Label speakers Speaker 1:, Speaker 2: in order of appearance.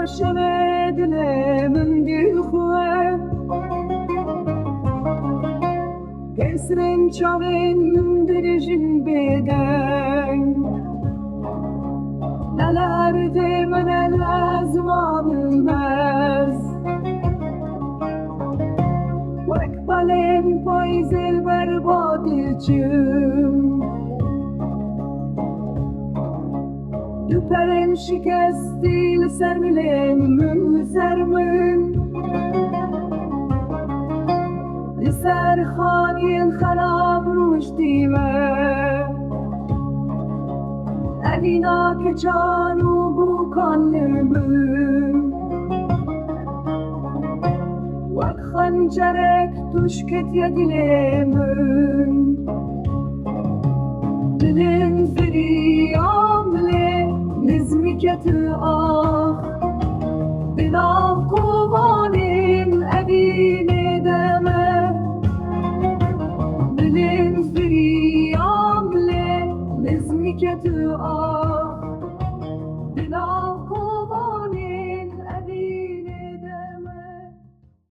Speaker 1: شمع دلم دیخوه کسرن چاوین درجن بدن نلرده من لازم آبلمز وکبالن پایزل بربادیچم Düperen şikestil sermilemin sermin Liser khaniyel kharab ruşdime Evina keçanu bu kanlımın Vak khancerek tuşket yedilemin Dilin firiyamle نزمكة آخ بلا قوان أبينا